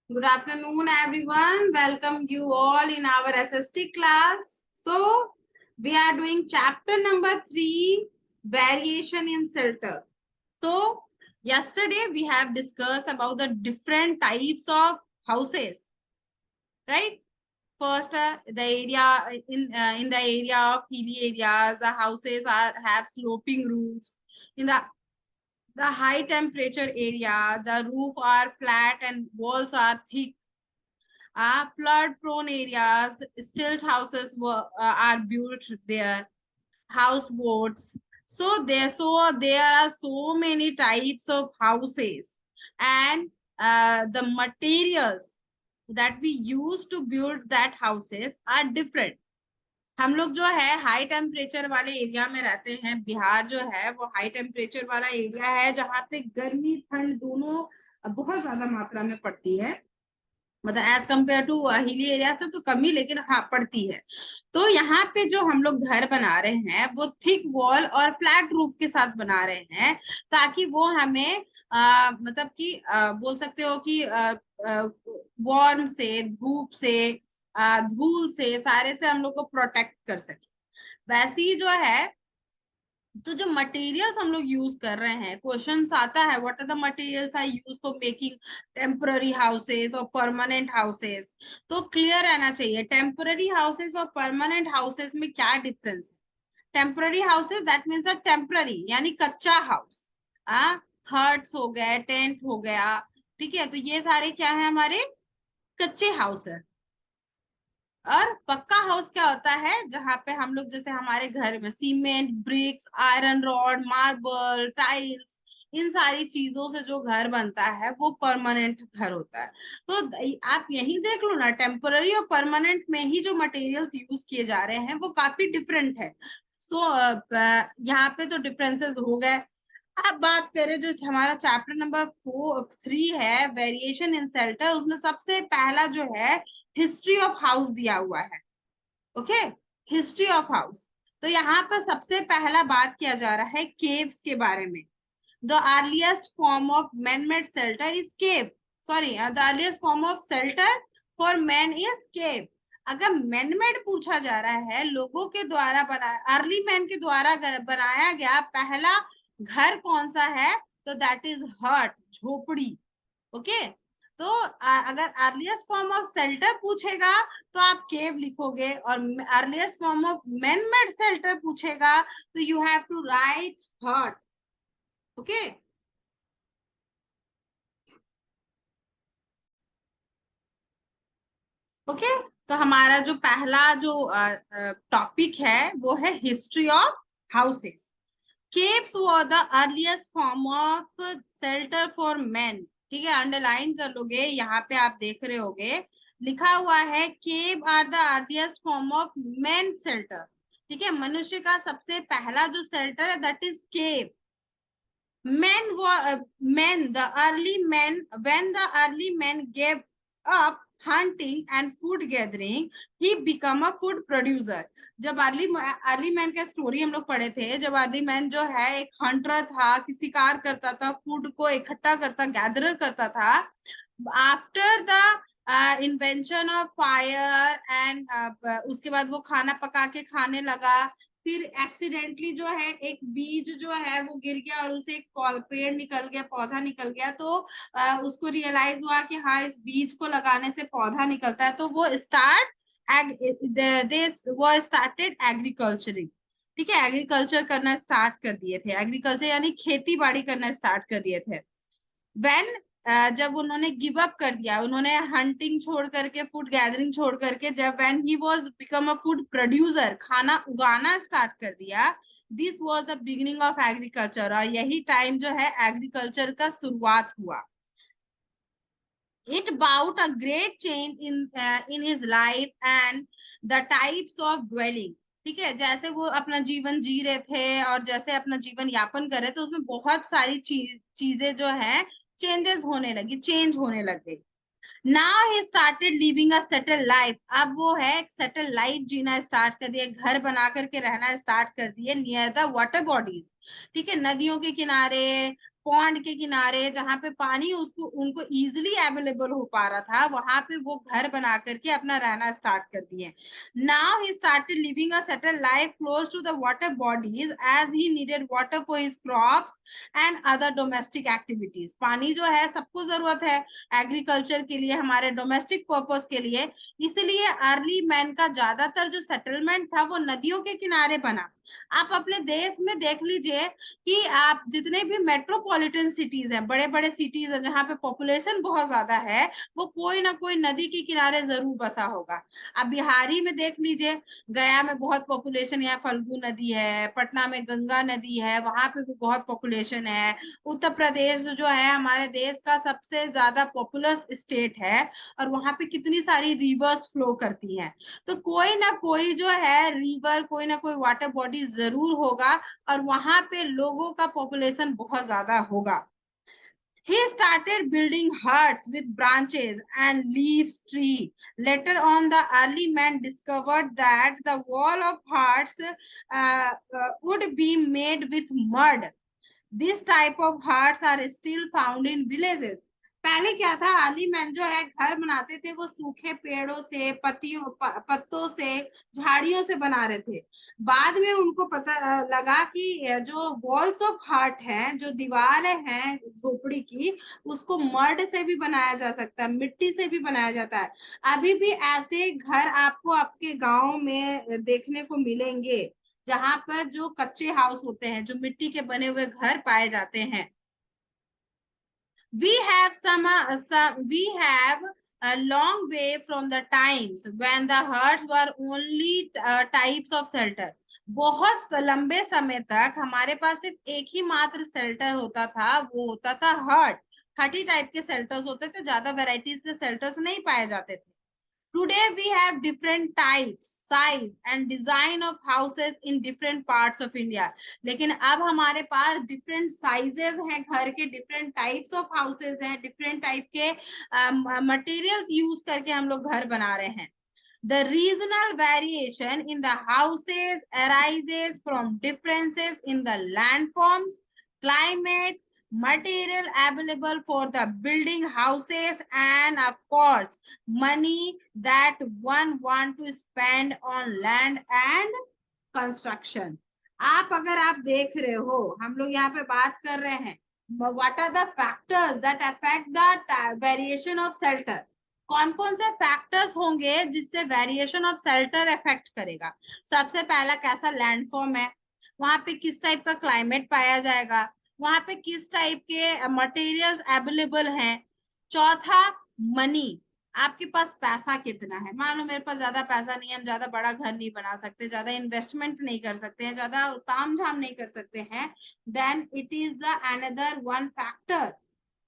Good afternoon, everyone. Welcome you all in our SST class. So, we are doing chapter number 3, variation in shelter. So, yesterday we have discussed about the different types of houses, right? First, the area in the area of hilly areas, the houses have sloping roofs. In the high temperature area, the roof are flat and walls are thick. Flood prone areas, stilt houses are built there, houseboats. So there are so many types of houses, and the materials that we use to build that houses are different. हम लोग जो है high temperature वाले area में रहते हैं। बिहार जो है वो हाई टेम्परेचर वाला एरिया है, जहाँ पे गर्मी ठंड दोनों बहुत ज्यादा मात्रा में पड़ती है। मतलब as compare to hilly area से तो कमी, लेकिन हाँ पड़ती है। तो यहाँ पे जो हम लोग घर बना रहे हैं वो थिक वॉल और फ्लैट रूफ के साथ बना रहे हैं, ताकि वो हमें मतलब कि बोल सकते हो कि वार्म से, धूप से, धूल से, सारे से हम लोग को प्रोटेक्ट कर सके। वैसे ही जो है, तो जो मटेरियल्स हम लोग यूज कर रहे हैं, क्वेश्चंस आता है what are the materials I use for making temporary houses और परमानेंट हाउसेस। तो क्लियर रहना चाहिए टेम्पररी हाउसेस और परमानेंट हाउसेस में क्या डिफरेंस है। Temporary houses that means a temporary, यानी कच्चा हाउस। हर्ट्स हो गए, टेंट हो गया, ठीक है। तो ये सारे क्या है, हमारे कच्चे हाउस है। और पक्का हाउस क्या होता है, जहां पे हम लोग जैसे हमारे घर में cement, bricks, iron rod, marble, tiles, इन सारी चीजों से जो घर बनता है वो परमानेंट घर होता है। तो आप यही देख लो ना, टेम्पररी और परमानेंट में ही जो मटेरियल्स यूज किए जा रहे हैं वो काफी डिफरेंट है। तो यहाँ पे तो डिफरेंसेस हो गए। अब बात करें जो हमारा चैप्टर नंबर 3 है, वेरिएशन इन शेल्टर, उसमें सबसे पहला जो है हिस्ट्री ऑफ हाउस दिया हुआ है। Okay, history of house. तो यहाँ पर सबसे पहला बात किया जा रहा है केव्स के बारे में। The earliest form of man made shelter is cave. Sorry, the earliest form of shelter for man is cave. अगर मैन मेड पूछा जा रहा है, लोगों के द्वारा बनाया, अर्ली मैन के द्वारा बनाया गया पहला घर कौन सा है, तो दैट इज हट, झोपड़ी। ओके। तो अगर अर्लीस्ट फॉर्म ऑफ शेल्टर पूछेगा तो आप केव लिखोगे, और earliest form of man made shelter पूछेगा तो यू हैव टू राइट हट। ओके। ओके। तो हमारा जो पहला जो टॉपिक है वो है history of houses. Caves were the earliest form of shelter for main. ठीक है, अंडरलाइन कर लोगे, यहाँ पे आप देख रहे होगे लिखा हुआ है cave are the earliest form of men shelter. ठीक है, मनुष्य का सबसे पहला जो शेल्टर है that is cave. Men, the early men, when the early men gave up hunting and food gathering, he become a food producer. जब early man का स्टोरी हम लोग पढ़े थे, जब अर्ली मैन जो है एक हंटर था, शिकार करता था, फूड को इकट्ठा करता, गैदर करता था। After the invention of fire and उसके बाद वो खाना पका के खाने लगा। फिर एक्सीडेंटली जो है एक बीज जो है वो गिर गया और उसे एक पेड़ निकल गया, पौधा निकल गया। तो उसको रियलाइज हुआ कि हाँ, इस बीज को लगाने से पौधा निकलता है। तो वो स्टार्टेड एग्रीकल्चरिंग। ठीक है, एग्रीकल्चर करना स्टार्ट कर दिए थे। एग्रीकल्चर यानी खेती बाड़ी करना स्टार्ट कर दिए थे। वेन जब उन्होंने गिव अप कर दिया, उन्होंने हंटिंग छोड़ करके, फूड गैदरिंग छोड़ करके, जब when he was become a food producer, खाना उगाना स्टार्ट कर दिया, this was the beginning of agriculture. और यही टाइम जो है एग्रीकल्चर का शुरुआत हुआ। It brought a great change in his life and the types of dwelling. ठीक है, जैसे वो अपना जीवन जी रहे थे और जैसे अपना जीवन यापन कर रहे थे, उसमें बहुत सारी चीजें जो है चेंजेस होने लगी, चेंज होने लग गई। Now he started living a settle life. अब वो है सेटल लाइफ जीना स्टार्ट कर दिया, घर बना करके रहना स्टार्ट कर दिए नियर द वाटर बॉडीज। ठीक है, नदियों के किनारे, पॉन्ड के किनारे जहाँ पे पानी उसको उनको इजिली अवेलेबल हो पा रहा था, वहां पे वो घर बना करके अपना रहना स्टार्ट कर दिए। Now he started living a settle life close to the water bodies as he needed water for his crops and other domestic activities. पानी जो है सबको जरूरत है एग्रीकल्चर के लिए, हमारे डोमेस्टिक पर्पस के लिए, इसलिए अर्ली मैन का ज्यादातर जो सेटलमेंट था वो नदियों के किनारे बना। आप अपने देश में देख लीजिए कि आप जितने भी मेट्रोपॉलिटन सिटीज हैं, बड़े बड़े सिटीज हैं जहाँ पे पॉपुलेशन बहुत ज्यादा है, वो कोई ना कोई नदी के किनारे जरूर बसा होगा। अब बिहारी में देख लीजिए, गया में बहुत पॉपुलेशन, यहाँ फल्गु नदी है, पटना में गंगा नदी है, वहां पे भी बहुत पॉपुलेशन है। उत्तर प्रदेश जो है हमारे देश का सबसे ज्यादा पॉपुलस स्टेट है, और वहां पे कितनी सारी रिवर्स फ्लो करती हैं। तो कोई ना कोई जो है रिवर, कोई ना कोई वाटर बॉडी जरूर होगा, और वहां पे लोगों का पॉपुलेशन बहुत ज्यादा होगा। He started building huts with branches and leaves tree. Later on, the early man discovered that the wall of huts would be made with mud. This type of huts are still found in villages. पहले क्या था, early man जो है घर बनाते थे वो सूखे पेड़ों से, पत्तों से, झाड़ियों से बना रहे थे। बाद में उनको पता लगा कि जो वॉल्स ऑफ हट हैं, जो दीवारें हैं झोपड़ी की, उसको मड से भी बनाया जा सकता है, मिट्टी से भी बनाया जाता है। अभी भी ऐसे घर आपको आपके गांव में देखने को मिलेंगे, जहां पर जो कच्चे हाउस होते हैं, जो मिट्टी के बने हुए घर पाए जाते हैं। We have we have a long way from the times when the huts were only types of shelter. बहुत लंबे समय तक हमारे पास सिर्फ एक ही मात्र शेल्टर होता था, वो होता था हट। हट ही टाइप के शेल्टर्स होते थे, ज्यादा वेराइटीज के शेल्टर्स नहीं पाए जाते थे। Today we have different types, size and design of houses in different parts of India. लेकिन अब हमारे पास different sizes हैं घर के, different types of houses हैं, different type के materials use करके हम लोग घर बना रहे हैं। The regional variation in the houses arises from differences in the landforms, climate, material available for the building houses, and of course money that one want to spend on land and construction. आप अगर आप देख रहे हो, हम लोग यहाँ पे बात कर रहे हैं what are the factors that affect the variation of shelter. कौन कौन से फैक्टर्स होंगे जिससे वेरिएशन ऑफ शेल्टर इफेक्ट करेगा। सबसे पहला, कैसा लैंडफॉर्म है, वहां पे किस टाइप का क्लाइमेट पाया जाएगा, वहां पे किस टाइप के मटेरियल्स अवेलेबल हैं। चौथा, मनी, आपके पास पैसा कितना है। मान लो मेरे पास ज्यादा पैसा नहीं है, हम ज्यादा बड़ा घर नहीं बना सकते, ज्यादा इन्वेस्टमेंट नहीं कर सकते हैं, ज्यादा ताम झाम नहीं कर सकते हैं, then it is the another one factor.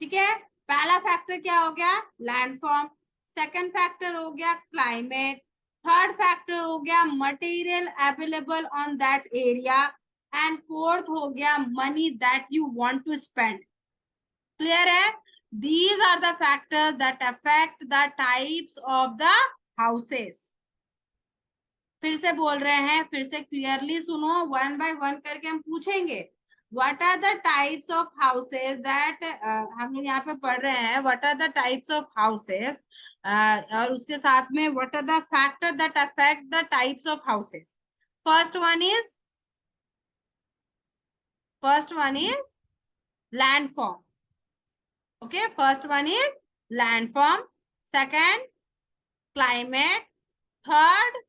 ठीक है, पहला फैक्टर क्या हो गया, लैंडफॉर्म। सेकंड फैक्टर हो गया क्लाइमेट। थर्ड फैक्टर हो गया material available on that area. And fourth हो गया money that you want to spend. Clear है? These are the factors that affect the types of the houses. फिर से बोल रहे हैं, फिर से क्लियरली सुनो, वन बाय वन करके हम पूछेंगे। What are the types of houses that हम लोग यहाँ पे पढ़ रहे हैं, what are the types of houses, और उसके साथ में what are the factors that affect the types of houses. First one is landform. Okay, first one is landform. Second, climate. Third,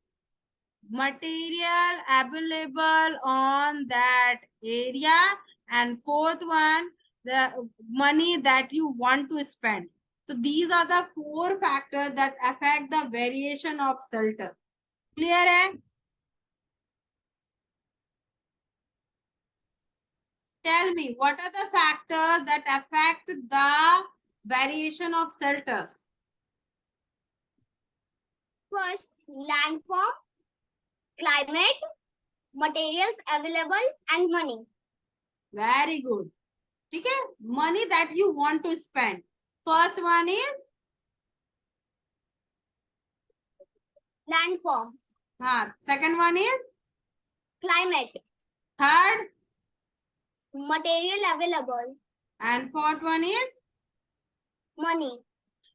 material available on that area. And fourth one, the money that you want to spend. So these are the four factors that affect the variation of shelter. Clear hai? Tell me, what are the factors that affect the variation of shelters? First, landform, climate, materials available, and money. Very good. ठीक है, money that you want to spend. First one is landform. हाँ. Second one is climate. Third, material available. and fourth one is money.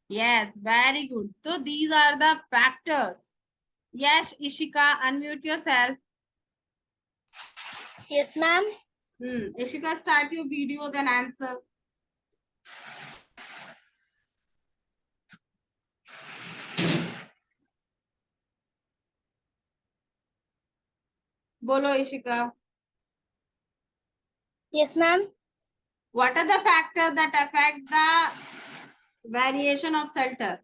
yes, very good. So these are the factors. Yes, Ishika, unmute yourself. Yes, ma'am. Ishika, start your video, then answer. Bolo, Ishika. Yes, ma'am. What are the factors that affect the variation of shelter?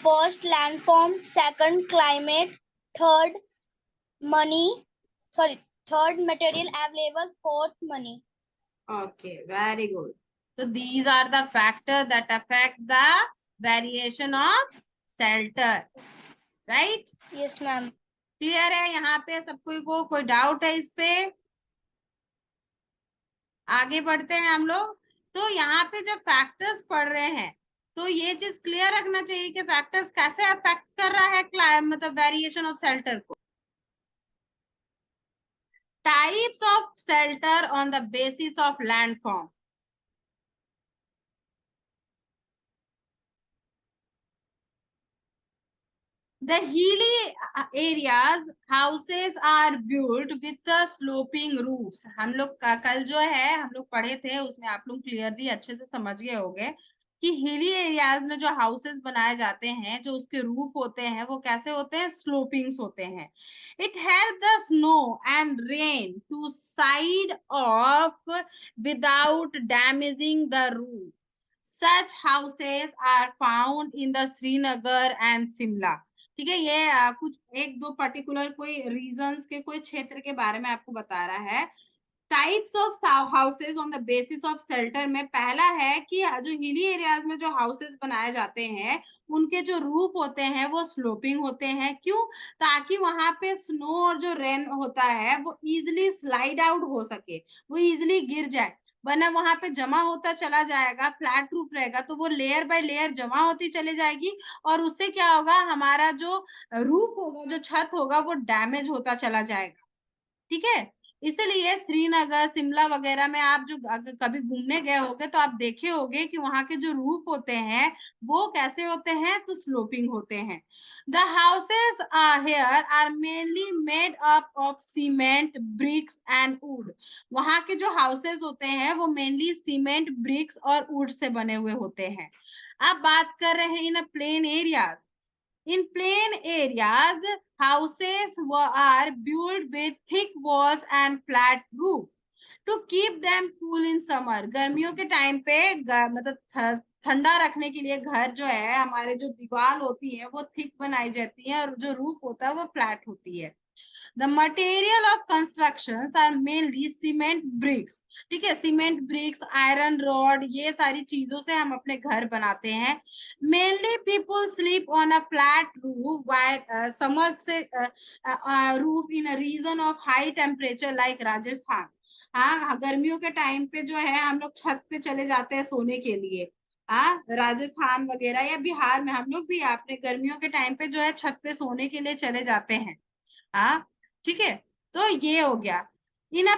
First, landform. Second, climate. Third, money. Third, material available. Fourth, money. Okay, very good. So these are the factors that affect the variation of shelter, right? Yes, ma'am. Clear है यहाँ पे सबको को कोई doubt है इस पे? आगे बढ़ते हैं हम लोग। तो यहाँ पे जब फैक्टर्स पढ़ रहे हैं तो ये चीज क्लियर रखना चाहिए कि फैक्टर्स कैसे अफेक्ट कर रहा है मतलब वेरिएशन ऑफ शेल्टर को। Types of shelter on the basis of landform. The hilly areas houses are built with the sloping roofs। हम लोग कल जो है हम लोग पढ़े थे उसमें आप लोग क्लियरली अच्छे से समझ गए होंगे कि हिली एरियाज में जो हाउसेस बनाए जाते हैं जो उसके रूफ होते हैं वो कैसे होते हैं, स्लोपिंग्स होते हैं। It help the snow and rain to side off without damaging the roof. Such houses are found in the Srinagar and Shimla. ठीक है, ये कुछ एक दो पर्टिकुलर कोई रीजंस के कोई क्षेत्र के बारे में आपको बता रहा है। Types of houses on the basis of shelter में पहला है कि जो हिली एरियाज में जो हाउसेज बनाए जाते हैं उनके जो रूफ होते हैं वो स्लोपिंग होते हैं। क्यों? ताकि वहां पे स्नो और जो रेन होता है वो इजिली स्लाइड आउट हो सके, वो इजिली गिर जाए। वरना वहां पे जमा होता चला जाएगा, फ्लैट रूफ रहेगा तो वो लेयर बाय लेयर जमा होती चली जाएगी और उससे क्या होगा, हमारा जो रूफ होगा, जो छत होगा वो डैमेज होता चला जाएगा। ठीक है, इसलिए श्रीनगर शिमला वगैरह में आप जो कभी घूमने गए होगे तो आप देखे होंगे कि वहां के जो रूफ होते हैं वो कैसे होते हैं, तो स्लोपिंग होते हैं। The houses here are mainly made up of cement, bricks and wood. वहां के जो हाउसेस होते हैं वो मेनली सीमेंट, ब्रिक्स और वुड से बने हुए होते हैं। अब बात कर रहे हैं in plain areas. In plain areas, houses are built with thick walls and flat roof to keep them cool in summer। गर्मियों के टाइम पे मतलब ठंडा रखने के लिए घर जो है, हमारे जो दीवार होती है वो थिक बनाई जाती है और जो रूफ होता है वो फ्लैट होती है। The material of constructions are mainly cement bricks। ठीक है, सीमेंट ब्रिक्स, आयरन रॉड, ये सारी चीजों से हम अपने घर बनाते हैं। Mainly people sleep on a flat roof while summer से roof in a region of high temperature like Rajasthan. हाँ, गर्मियों के टाइम पे जो है हम लोग छत पे चले जाते हैं सोने के लिए। हाँ, राजस्थान वगैरह या बिहार में हम लोग भी अपने गर्मियों के टाइम पे जो है छत पे सोने के लिए चले जाते हैं। हाँ, ठीक है, तो ये हो गया। इन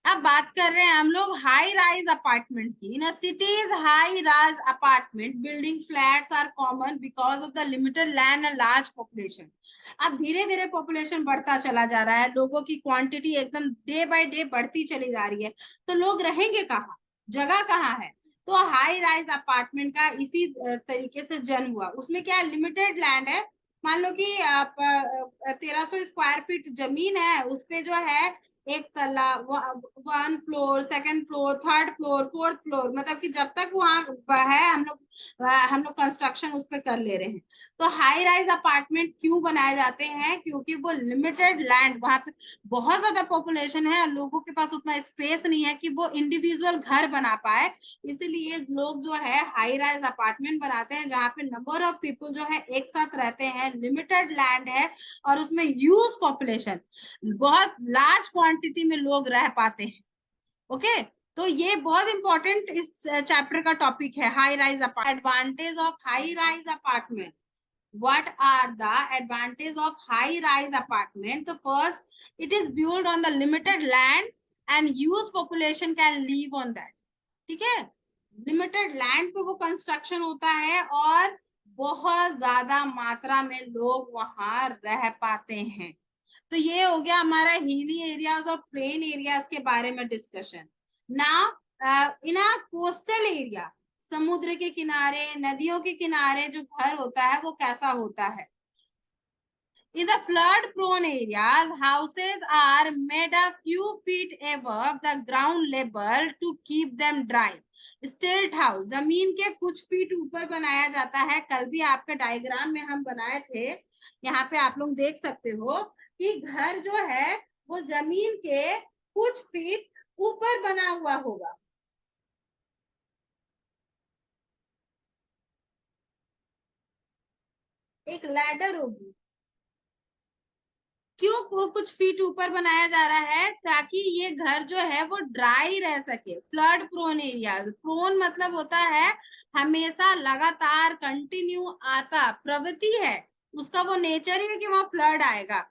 अब बात कर रहे हैं हम लोग हाई राइज अपार्टमेंट की। In cities high rise apartment building flats are common because of the limited land and large population. अब धीरे धीरे पॉपुलेशन बढ़ता चला जा रहा है, लोगों की क्वांटिटी एकदम डे बाय डे बढ़ती चली जा रही है, तो लोग रहेंगे कहाँ, जगह कहाँ है? तो हाई राइज अपार्टमेंट का इसी तरीके से जन्म हुआ। उसमें क्या लिमिटेड लैंड है, मान लो कि 1300 स्क्वायर फीट जमीन है, उसपे जो है एक तल्ला, 1 floor, 2nd floor, 3rd floor, 4th floor, मतलब कि जब तक वहां है हम लोग कंस्ट्रक्शन उस पर कर ले रहे हैं। तो हाई राइज अपार्टमेंट क्यों बनाए जाते हैं? क्योंकि वो लिमिटेड लैंड, वहां पे बहुत ज्यादा पॉपुलेशन है, लोगों के पास उतना स्पेस नहीं है कि वो इंडिविजुअल घर बना पाए। इसलिए लोग जो है हाई राइज अपार्टमेंट बनाते हैं जहाँ पे नंबर ऑफ पीपल जो है एक साथ रहते हैं, लिमिटेड लैंड है और उसमें ह्यूज पॉपुलेशन, बहुत लार्ज क्वांटिटी में लोग रह पाते हैं। ओके, तो ये बहुत इंपॉर्टेंट इस चैप्टर का टॉपिक है, high rise apartment. Advantage of high rise apartment, what are the advantage of high rise apartment? तो first, it is built on the limited land and huge population can live on that. ठीक है, limited land पे वो construction होता है और बहुत ज्यादा मात्रा में लोग वहां रह पाते हैं. तो ये हो गया हमारा हिली एरियाज और प्लेन एरियाज के बारे में discussion. Now in a coastal area, समुद्र के किनारे, नदियों के किनारे जो घर होता है वो कैसा होता है? In the flood prone areas, houses are made a few feet above the ground level to keep them dry. Stilt house, जमीन के कुछ फीट ऊपर बनाया जाता है. कल भी आपके डायग्राम में हम बनाए थे, यहाँ पे आप लोग देख सकते हो कि घर जो है वो जमीन के कुछ फीट ऊपर बना हुआ होगा. एक लैडर होगी. क्यों वो कुछ फीट ऊपर बनाया जा रहा है? ताकि ये घर जो है वो ड्राई रह सके. फ्लड प्रोन एरिया, प्रोन मतलब होता है हमेशा लगातार कंटिन्यू आता, प्रवृत्ति है उसका, वो नेचर ही है कि वहां फ्लड आएगा.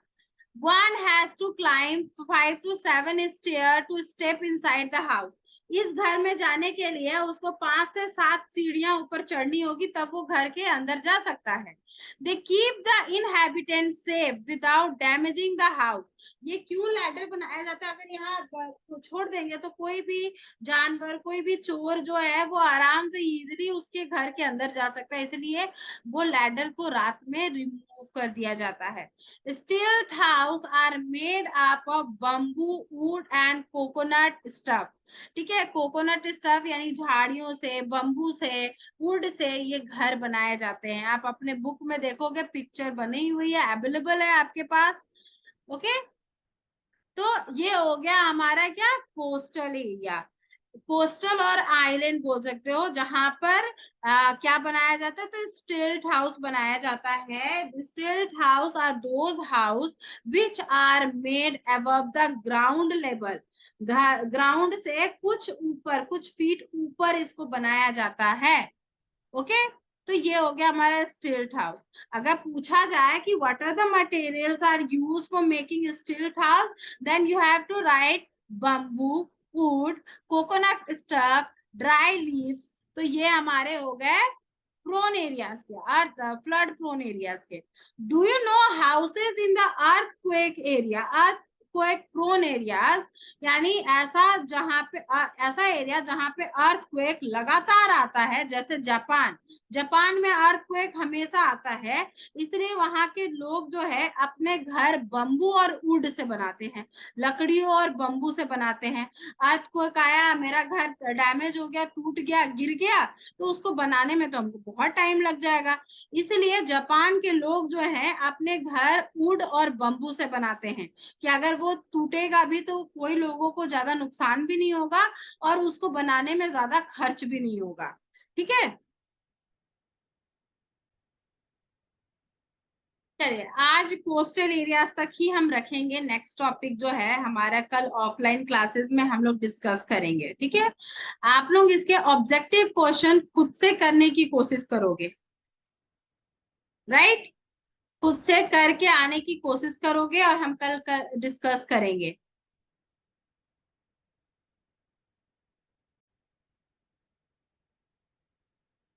One has to climb 5 to 7 stairs to step inside the house. इस घर में जाने के लिए उसको 5 से 7 सीढ़ियां ऊपर चढ़नी होगी, तब वो घर के अंदर जा सकता है. They keep the inhabitants safe without damaging the house. ये क्यों लैडर बनाया जाता है? अगर यहाँ छोड़ देंगे तो कोई भी जानवर, कोई भी चोर जो है वो आराम से इजीली उसके घर के अंदर जा सकता है, इसलिए वो लैडर को रात में रिमूव कर दिया जाता है. Stilt house are made up of bamboo, wood and coconut stuff. ठीक है, कोकोनट स्टफ यानी झाड़ियों से, बम्बू से, वुड से ये घर बनाए जाते हैं. आप अपने बुक में देखोगे, पिक्चर बनी हुई है, अवेलेबल है आपके पास. ओके, तो ये हो गया हमारा क्या, कोस्टल एरिया. कोस्टल और आइलैंड बोल सकते हो, जहां पर क्या बनाया जाता है? तो स्टिल्ट हाउस बनाया जाता है. Stilt house are those house which are made above the ground level. Ground से कुछ ऊपर, कुछ फीट ऊपर इसको बनाया जाता है. ओके, तो ये हो गया हमारा स्टिल्ट हाउस. अगर पूछा जाए कि what are the materials are used for making stilt house, then you have to write bamboo, wood, coconut stuff, dry leaves. तो ये हमारे हो गए प्रोन एरियाज के, अर्थ फ्लड प्रोन एरियाज के. Do you know houses in the earthquake area? Earthquake prone areas यानी ऐसा जहां पे ऐसा एरिया जहां पे अर्थक्वेक लगातार आता है, जैसे जापान. जापान में अर्थक्वेक हमेशा आता है, इसलिए वहां के लोग जो है अपने घर बम्बू और वुड से बनाते हैं, लकड़ियों और बम्बू से बनाते हैं. अर्थक्वेक आया, मेरा घर डैमेज हो गया, टूट गया, गिर गया, तो उसको बनाने में तो हमको बहुत टाइम लग जाएगा. इसलिए जापान के लोग जो है अपने घर वुड और बम्बू से बनाते हैं कि अगर वो टूटेगा भी तो कोई लोगों को ज्यादा नुकसान भी नहीं होगा और उसको बनाने में ज्यादा खर्च भी नहीं होगा. ठीक है, चलिए आज कोस्टल एरियाज तक ही हम रखेंगे. नेक्स्ट टॉपिक जो है हमारा कल ऑफलाइन क्लासेस में हम लोग डिस्कस करेंगे. ठीक है, आप लोग इसके ऑब्जेक्टिव क्वेश्चन खुद से करने की कोशिश करोगे, राइट? खुद से करके आने की कोशिश करोगे और हम कल डिस्कस करेंगे.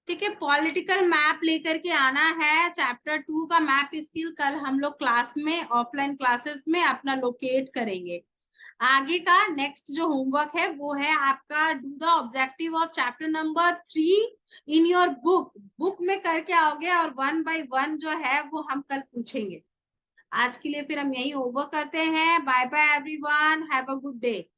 ठीक है, पॉलिटिकल मैप लेकर के आना है. चैप्टर 2 का मैप स्किल कल हम लोग क्लास में, ऑफलाइन क्लासेस में अपना लोकेट करेंगे. आगे का नेक्स्ट जो होमवर्क है वो है आपका do the objective of chapter number 3 in your book. Book में करके आओगे और 1 by 1 जो है वो हम कल पूछेंगे. आज के लिए फिर हम यही ओवर करते हैं. Bye bye everyone, have a good day.